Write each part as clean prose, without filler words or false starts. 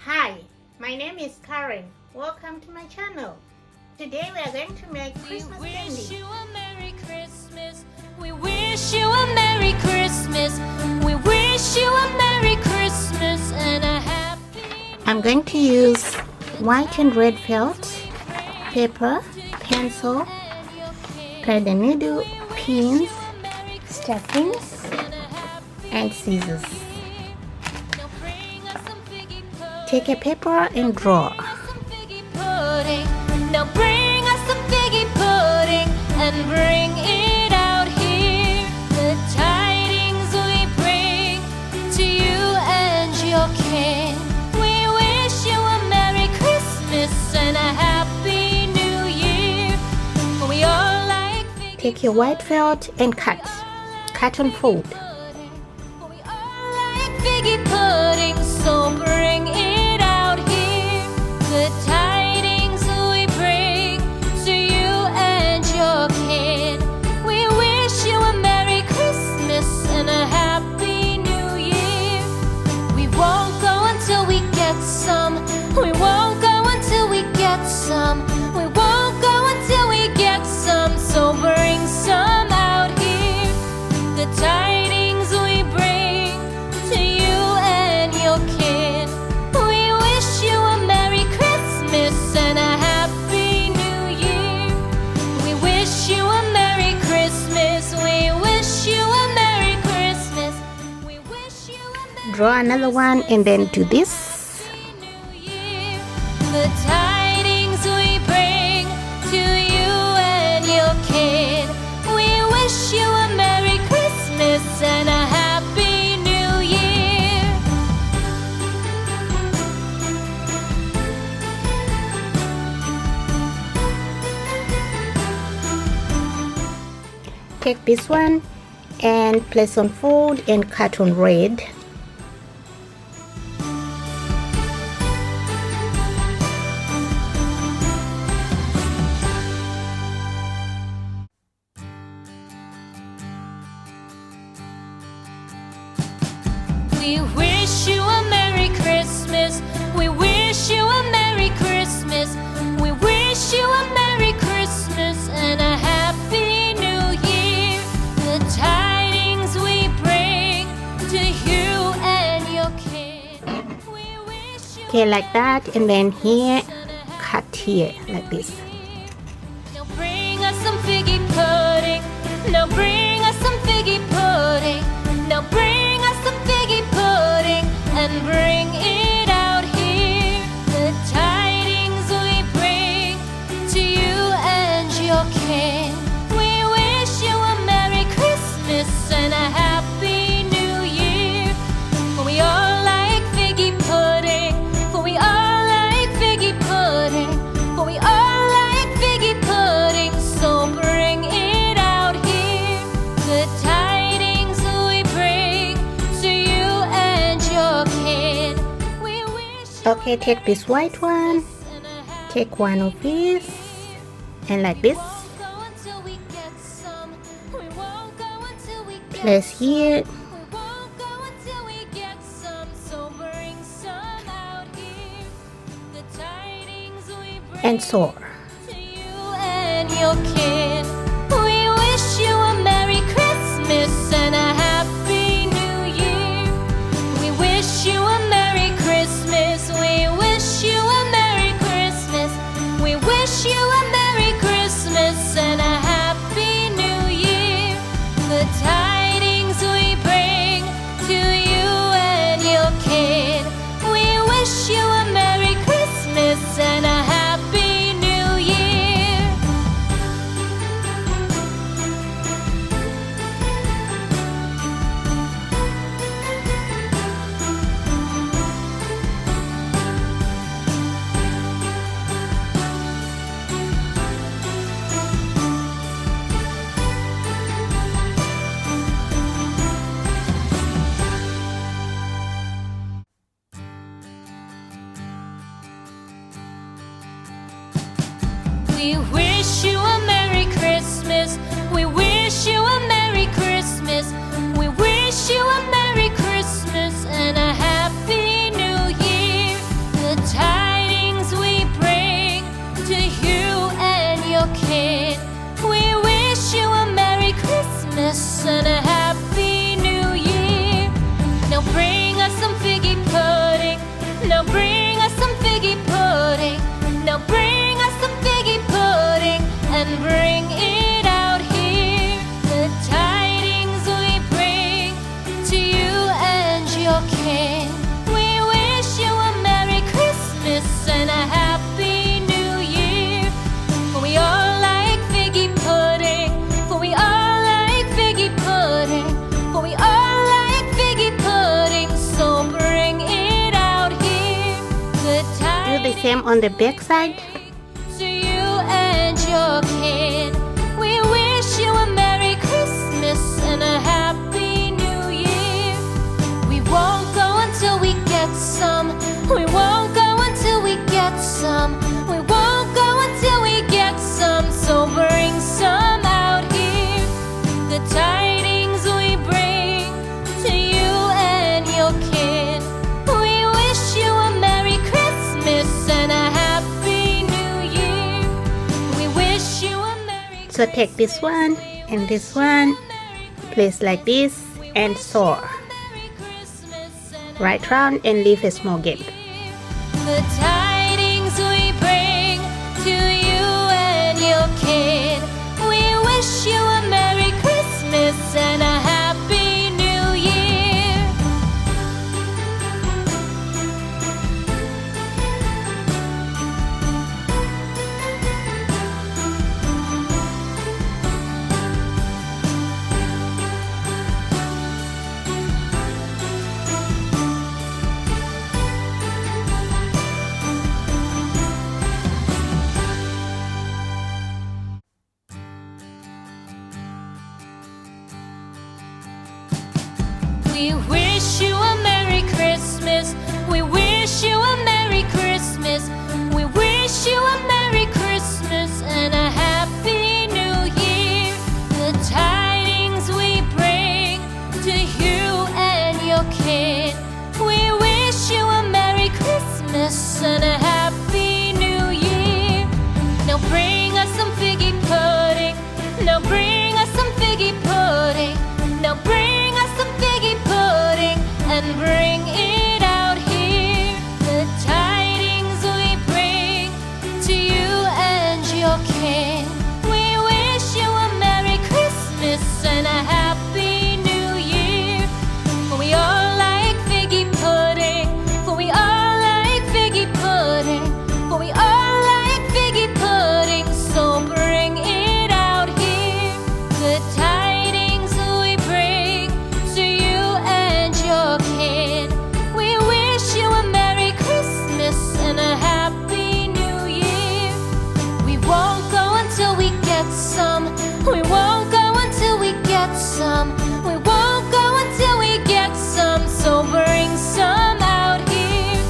Hi, my name is Karen. Welcome to my channel. Today we are going to make Christmas candy. We wish you a Merry Christmas. We wish you a Merry Christmas. We wish you a Merry Christmas and a happy. I'm going to use white and red felt, paper, pencil, thread and needle, pins, stockings, and scissors. Take a paper and draw. Now bring us some figgy pudding and bring it out here. The tidings we bring to you and your kin. We wish you a Merry Christmas and a Happy New Year. We all like figgy. Take your white felt and cut. Cut and fold. We all like figgy pudding, so bring it out here. The tidings we bring to you and your kin. We wish you a Merry Christmas and a Happy New Year. We won't go until we get some. We won't go until we get some. We won't go until we get some. So bring some out here. The tidings we bring to you and your kin. We wish you a Merry Christmas and a Happy New Year. We wish you a Merry Christmas. We wish you a Merry Christmas. We wish you a Merry Draw another one and then do this. New Year. The tidings we bring to you and your kin. We wish you a Merry Christmas and a Happy New Year. Take this one and place on fold and cut on red. We wish you a Merry Christmas. We wish you a Merry Christmas. We wish you a Merry Christmas and a Happy New Year. The tidings we bring to you and your kin. We wish you Okay, like that, and then here, cut here, like this. Now bring us some figgy pudding. Now bring us some figgy pudding. Now bring us some figgy pudding and bring it out here. The tidings we bring to you and your kin. We wish you a Merry Christmas and a Happy New Year. For we all like figgy pudding. For we all like figgy pudding. For we all like figgy pudding. So bring it out here. The tidings we bring to you and your kin. We wish you Okay, take this white one, and a happy take one of these, and like this, won't go until we get some. We won't go until we get place here, We won't go until we get some. So bring some out here. The tidings we bring and sew. to you and your kin. We wish you a Merry Christmas and a Happy New Year. We wish you a Merry Christmas. We wish you a Merry Christmas. We wish you a Merry Christmas and a Happy New Year. The tidings we bring to you and your kin. We wish you a Merry Christmas and a Happy New Year. We wish you a Merry Christmas. We wish you a Merry Christmas. We wish you a Merry Christmas and a Happy New Year. and a happy new year. For we all like figgy pudding. For we all like figgy pudding. For we all like figgy pudding. So bring it out here. Good Do the tidings same on the back side. to you and your kid. We wish you a Merry Christmas and a Happy New Year. We won't go until we get some. We won't go until we get some. We won't go until we get some. So bring some out here. The tidings we bring to you and your kid. We wish you a Merry Christmas and a Happy New Year. We wish you a Merry So take this one and this one, place like this and sew Merry Christmas and right round and leave a small gap. the tidings we bring to you and your kid. We wish you a Merry Christmas and a Happy New Year. We wish you a Merry Christmas. We wish you a Merry Christmas. We wish you a Merry Christmas and a Happy New Year. The tidings we bring to you and your kid. We wish you a Merry Christmas and a Happy New Year. Now bring us some figgy pudding. Now bring us some figgy pudding. Now bring us some figgy pudding and bring it out here. The tidings we bring to you and your king. We wish you a Merry Christmas and a Happy New Year. For we all like figgy pudding. For we all like figgy pudding. For we all like figgy pudding. So bring it out here. The tidings we bring to you and your kid. We wish you a Merry Christmas and a Happy New Year. We won't go until we get some. We won't go until we get some. We won't go until we get some. So bring some out here.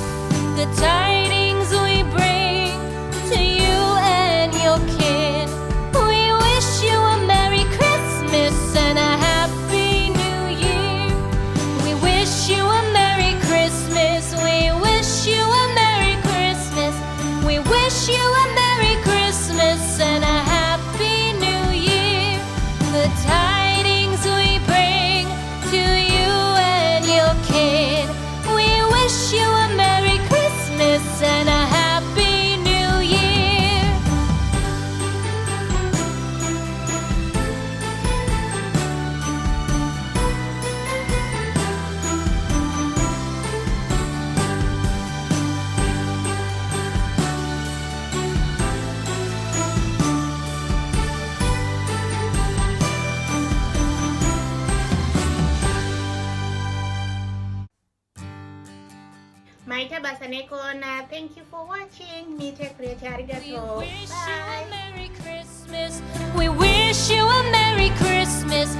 The tidings we bring to you and your kid. We wish you a Merry Christmas and a Happy New Year. We wish you a Merry Christmas. We wish you a Merry Christmas. We wish you a Merry Christmas and a Happy New Year. The tidings we bring to you and your kid. We wish you a Merry Christmas and a Happy New Year. Maita basaneko na. Thank you for watching. Mite kurete We arigato. wish you Bye. a Merry Christmas. We wish you a Merry Christmas.